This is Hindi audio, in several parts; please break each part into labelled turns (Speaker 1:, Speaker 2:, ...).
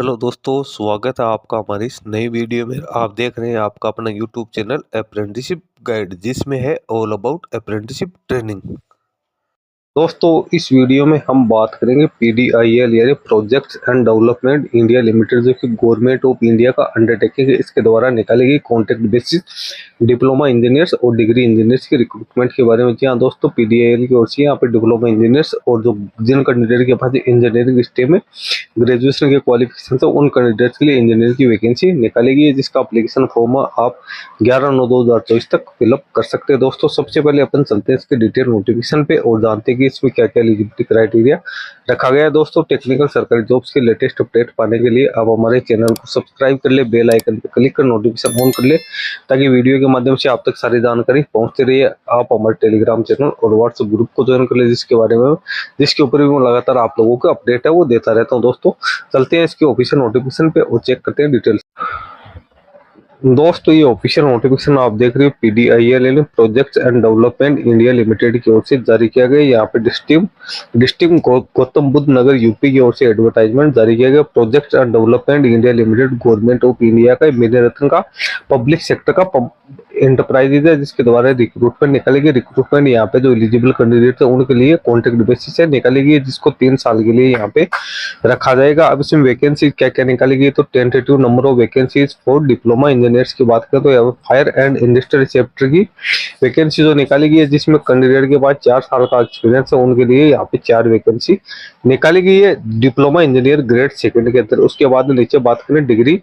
Speaker 1: हेलो दोस्तों, स्वागत है आपका हमारी इस नई वीडियो में। आप देख रहे हैं आपका अपना यूट्यूब चैनल अप्रेंटिसशिप गाइड, जिसमें है ऑल अबाउट अप्रेंटिसशिप ट्रेनिंग। दोस्तों, इस वीडियो में हम बात करेंगे पीडीआईएल यानी projects and development India limited, जो कि गवर्नमेंट ऑफ इंडिया का अंडरटेकिंग है। इसके द्वारा निकाली गई कॉन्ट्रैक्ट बेसिस डिप्लोमा इंजीनियर्स और डिग्री इंजीनियर्स की रिक्रूटमेंट के बारे में। जी हाँ दोस्तों, पीडीआईएल की ओर से यहाँ पे डिप्लोमा इंजीनियर्स और जो जिन कैंडिडेट के पास इंजीनियरिंग स्ट्रीम में ग्रेजुएशन के क्वालिफिकेशन है, उन कैंडिडेट्स के लिए इंजीनियर की वैकेंसी निकाली गई है, जिसका अप्लीकेशन फॉर्म आप 11/9/2024 तक फिलअप कर सकते हैं। दोस्तों, सबसे पहले अपन चलते हैं इसके डिटेल नोटिफिकेशन पे और जानते हैं कि इसमें क्या क्या एलिजिबिलिटी क्राइटेरिया रखा गया है। दोस्तों, टेक्निकल सरकारी जॉब्स के लेटेस्ट अपडेट पाने के लिए आप हमारे चैनल को सब्सक्राइब कर ले, बेल आइकन पर क्लिक कर नोटिफिकेशन ऑन कर ले, ताकि वीडियो के माध्यम से आप तक सारी जानकारी पहुंचती रही है। आप हमारे टेलीग्राम चैनल और व्हाट्सएप ग्रुप को ज्वाइन कर ले, जिसके ऊपर भी मैं लगातार आप लोगों को अपडेट है वो देता रहता हूं। दोस्तों, चलते हैं इसके ऑफिशियल नोटिफिकेशन पे और चेक करते हैं डिटेल्स। दोस्तों, ये ऑफिशियल नोटिफिकेशन आप देख रहे हो PDIL projects and development India limited की ओर से जारी किया गया। यहाँ पे डिस्ट्रिक्ट गौतम बुद्ध नगर यूपी की ओर से एडवर्टाइजमेंट जारी किया गया। Projects and development India limited government of India का मिनी रत्न का पब्लिक सेक्टर का एंटरप्राइजेज है, जिसके द्वारा रिक्रूटमेंट निकाली गई। रिक्रूटमेंट यहाँ पे जो एलिजिबल कैंडिडेट है उनके लिए कॉन्ट्रैक्ट बेसिस से निकाली गई, जिसको 3 साल के लिए यहाँ पे रखा जाएगा। अब इसमें वैकेंसी क्या क्या निकाली गई, तो tentative number of vacancies for diploma engineers की बात करें तो यहाँ फायर एंड इंडस्ट्रियल सेक्टर की वैकेंसी जो निकाली गई है, जिसमें कैंडिडेट के पास 4 साल का एक्सपीरियंस है, उनके लिए यहाँ पे 4 वैकेंसी निकाली गई है डिप्लोमा इंजीनियर ग्रेड सेकंड के अंदर। उसके बाद नीचे बात करें डिग्री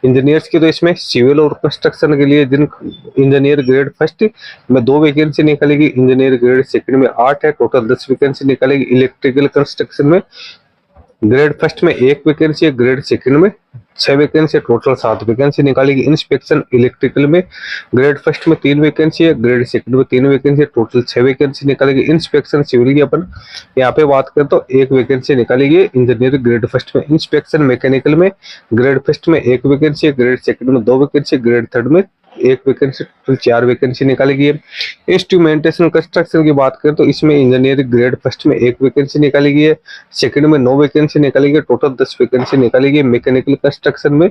Speaker 1: इंजीनियर्स की, तो इसमें सिविल और कंस्ट्रक्शन के लिए जिन इंजीनियर ग्रेड फर्स्ट में 2 वैकेंसी निकालेगी, इंजीनियर ग्रेड सेकंड में 8 है, टोटल 10 वैकेंसी निकालेगी। इलेक्ट्रिकल कंस्ट्रक्शन में ग्रेड फर्स्ट में 1 वैकेंसी है, ग्रेड सेकंड में 6 वैकेंसी, टोटल 7 वैकेंसी निकालेगी। इंस्पेक्शन इलेक्ट्रिकल में ग्रेड फर्स्ट में 3 वैकेंसी है, ग्रेड सेकंड में 3 वैकेंसी है, टोटल 6 वैकेंसी निकालेगी। इंस्पेक्शन सिविल की अपन यहाँ पे बात करें तो 1 वैकेंसी निकालेगी इंजीनियर ग्रेड फर्स्ट में। इंस्पेक्शन मैकेनिकल में ग्रेड फर्स्ट में 1 वैकेंसी है, ग्रेड सेकंड में 2 वैकेंसी, ग्रेड थर्ड में 1 वैकेंसी, टोटल 4 वैकेंसी निकालेगी। इंस्ट्रूमेंटेशन कंस्ट्रक्शन की बात करें तो इसमें इंजीनियर ग्रेड फर्स्ट में 1 वैकेंसी निकाली गई है, सेकंड में 9 वैकेंसी निकाली गई, टोटल 10 वैकेंसी निकाली गई। मैकेनिकल कंस्ट्रक्शन में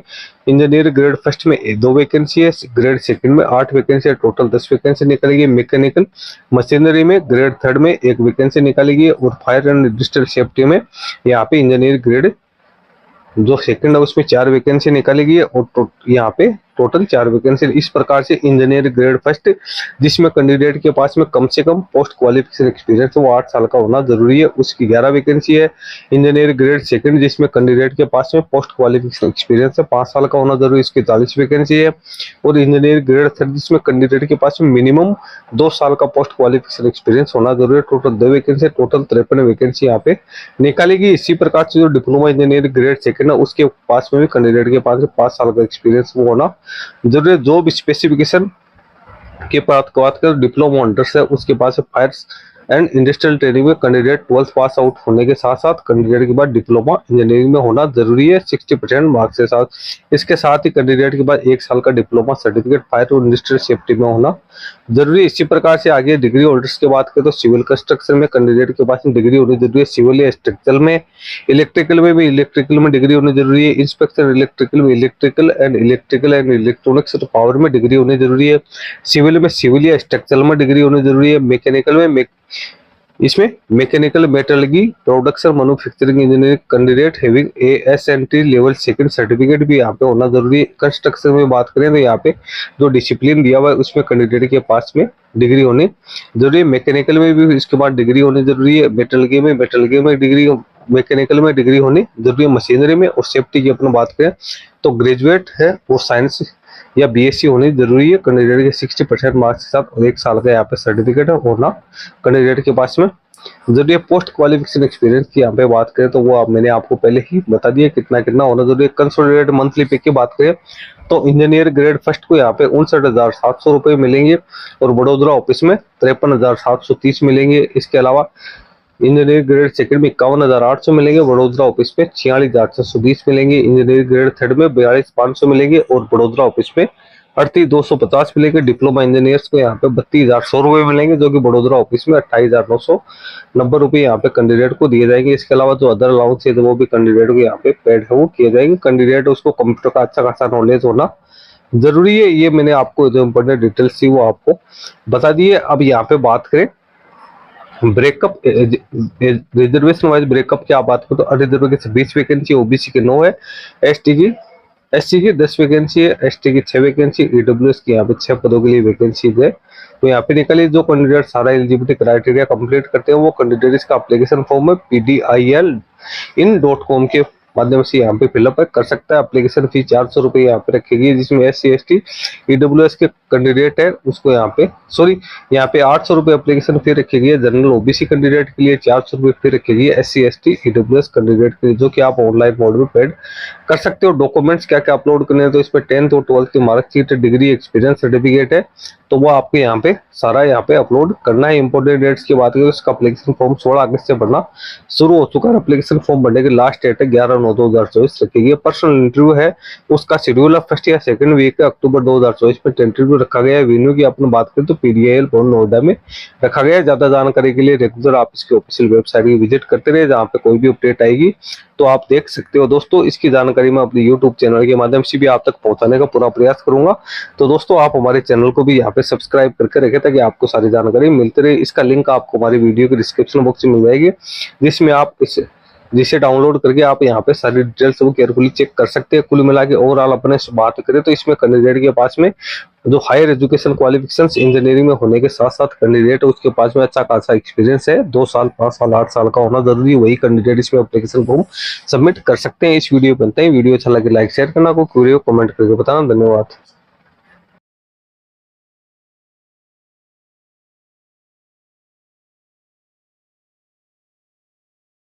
Speaker 1: इंजीनियर ग्रेड फर्स्ट में 2 वैकेंसी है, ग्रेड सेकंड में 8 वैकेंसी है, टोटल 10 वैकेंसी निकाली गई। मैकेनिकल मशीनरी में ग्रेड थर्ड में 1 वैकेंसी निकाली गई और फायर एंड इंडस्ट्रियल सेफ्टी में यहाँ पे इंजीनियर ग्रेड जो सेकंड है उसमें 4 वैकेंसी निकाली गई है और यहाँ पे टोटल 4 वैकेंसी। इस प्रकार से इंजीनियर ग्रेड फर्स्ट जिसमें कैंडिडेट के पास में कम से कम पोस्ट क्वालिफिकेशन एक्सपीरियंस वो 8 साल का होना जरूरी है, उसकी 11 वैकेंसी है। इंजीनियर ग्रेड सेकंड जिसमें कैंडिडेट के पास में पोस्ट क्वालिफिकेशन एक्सपीरियंस है 5 साल का होना जरूरी, इसकी 40 वैकेंसी है। और इंजीनियर ग्रेड थर्ड जिसमें कैंडिडेट के पास में मिनिमम 2 साल का पोस्ट क्वालिफिकेशन एक्सपीरियंस होना जरूरी है, टोटल 2 वैकेंसी, टोटल 53 वैकेंसी यहाँ पे निकाली गई। इसी प्रकार से जो डिप्लोमा इंजीनियर ग्रेड सेकंड है उसके पास में भी कैंडिडेट के पास 5 साल का एक्सपीरियंस वो होना जरूरी। जॉब स्पेसिफिकेशन के बात कर डिप्लोमा होल्डर्स है उसके पास फायर एंड इंडस्ट्रियल ट्रेनिंग में कैंडिडेट 12th पास आउट होने के साथ साथ कैंडिडेट के बाद डिप्लोमा इंजीनियरिंग में होना जरूरी है 60% मार्क्स के साथ। इसके साथ ही कैंडिडेट के बाद 1 साल का डिप्लोमा सर्टिफिकेट फायर और इंडस्ट्रियल सेफ्टी में होना जरूरी है। इसी प्रकार से आगे डिग्री होल्डर्स की बात करें तो सिविल कंस्ट्रक्शन में कैंडिडेट के पास डिग्री होनी जरूरी है, सिविल या स्ट्रक्चरल में। इलेक्ट्रिकल में भी इलेक्ट्रिकल में डिग्री होनी जरूरी है। इंस्पेक्शन इलेक्ट्रिकल में इलेक्ट्रिकल एंड इलेक्ट्रॉनिक्स और पावर में डिग्री होनी जरूरी है। सिविल में सिविल या स्ट्रक्चरल में डिग्री होनी जरूरी है। मैकेनिकल में इसमें mechanical metallurgy production manufacturing engineering candidate having ASNT level second certificate भी यहाँ पे होना जरूरी है। कंस्ट्रक्शन में बात करें तो यहाँ पे जो डिसिप्लिन दिया हुआ है उसमें कैंडिडेट के पास में डिग्री होनी जरूरी है। मैकेनिकल में भी इसके बाद डिग्री होनी जरूरी है। मेटलर्जी में डिग्री, मैकेनिकल में डिग्री होनी जरूरी है। मशीनरी में और सेफ्टी की अपनी बात करें तो ग्रेजुएट है और साइंस या BSc होनी जरूरी है कैंडिडेट के 60% मार्क्स के साथ और 1 साल का यहाँ पे सर्टिफिकेट है होना कैंडिडेट के पास में जरूरी है। पोस्ट क्वालिफिकेशन एक्सपीरियंस की यहाँ पे बात करें तो वो मैंने आपको पहले ही बता दिया कितना होना जरूरी है। कंसोलिडेटेड मंथली पे की बात करें तो इंजीनियर ग्रेड फर्स्ट को यहाँ पे 59,700 रुपये मिलेंगे और बड़ोदरा ऑफिस में 53,730 मिलेंगे। इसके अलावा इंजीनियर ग्रेड सेकंड में 51,800 मिलेंगे, वडोदरा ऑफिस में 46,820 मिलेंगे। इंजीनियर ग्रेड थर्ड में 42,500 मिलेंगे और वडोदरा ऑफिस में 38,250 मिलेंगे। डिप्लोमा इंजीनियर्स को यहाँ पे 32,100 रुपये मिलेंगे, जो कि बड़ोदरा ऑफिस में 28,990 रुपये यहाँ पे कैंडिडेट को दिए जाएंगे। इसके अलावा जो अदर अलाउंस है तो वो भी कैंडिडेट को यहाँ पे पेड है वो किए जाएंगे। कैंडिडेट उसको कंप्यूटर का अच्छा खासा नॉलेज होना जरूरी है। ये मैंने आपको जो इम्पोर्टेंट डिटेल्स थी वो आपको बता दी है। अब यहाँ पे बात करें ब्रेकअप, रिजर्वेशन वाइज ब्रेकअप की आप बात करें तो अनरिजर्व की 20 वैकेंसी, ओबीसी के 9 है, एसटी की 10 वैकेंसी है, एसटी की 6 वैकेंसी, ईडब्ल्यूएस की यहाँ पे 6 पदों के लिए वैकेंसी है। तो यहाँ पे निकलिए जो कैंडिडेट सारा एलिजिबिलिटी क्राइटेरिया कंप्लीट करते हैं वो कैंडिडेट इसका एप्लीकेशन फॉर्म है PDIL-in.com के माध्यम से यहाँ पे फिलअप कर सकता है। एप्लीकेशन फीस 400 रुपये यहाँ पे रखी गई, जिसमें SC ST EWS के कैंडिडेट है उसको यहाँ पे यहाँ पे 800 रुपये एप्लीकेशन फी रखी गई है। जनरल ओबीसी कैंडिडेट के लिए 400 रुपये फी रखी गई है। SC ST EWS कैंडिडेट के लिए, जो कि आप ऑनलाइन मोड में पेड कर सकते हो। डॉक्यूमेंट्स क्या क्या अपलोड करने हैं तो इसमें 10th और 12th की मार्कशीट, डिग्री, एक्सपीरियंस सर्टिफिकेट है, तो वो आपके यहाँ पे सारा यहाँ पे अपलोड करना है। इंपोर्टेंट डेट्स की बात करें तो इसका एप्लीकेशन फॉर्म 16 अगस्त से भरना शुरू हो चुका है। एप्लीकेशन फॉर्म भरने की लास्ट डेट है 11/9/2024 रखी गई है। पर्सनल इंटरव्यू है उसका शेड्यूल है फर्स्ट या सेकंड वीक है अक्टूबर 2024 में इंटरव्यू रखा गया है। वेन्यू की अपन बात करें तो PDIL भवन नोएडा में रखा गया है। ज्यादा जानकारी के लिए रेगुलर आप इसकी ऑफिशियल वेबसाइट की विजिट करते रहे, जहाँ पे कोई भी अपडेट आएगी तो आप देख सकते हो। दोस्तों इसकी जानकारी मैं अपने YouTube चैनल के माध्यम से भी आप तक पहुंचाने का पूरा प्रयास करूंगा। तो दोस्तों आप हमारे चैनल को भी यहाँ पे सब्सक्राइब करके रखें ताकि आपको सारी जानकारी मिलती रहे। इसका लिंक आपको हमारी वीडियो के डिस्क्रिप्शन बॉक्स में मिल जाएगी, जिसमें आप जिसे डाउनलोड करके आप यहाँ पे सारी डिटेल्स वो केयरफुली चेक कर सकते हैं। कुल मिला के ओवरऑल अपने से बात करें तो इसमें कैंडिडेट के पास में जो हायर एजुकेशन क्वालिफिकेशंस इंजीनियरिंग में होने के साथ साथ कैंडिडेट उसके पास में अच्छा खासा एक्सपीरियंस है, 2 साल 5 साल 8 साल का होना जरूरी है, वही कैंडिडेट इसमें एप्लीकेशन फॉर्म सबमिट कर सकते हैं। इस वीडियो बनते हैं, वीडियो अच्छा लगे लाइक शेयर करना, कोई क्वेरी हो कमेंट करके बताना। धन्यवाद।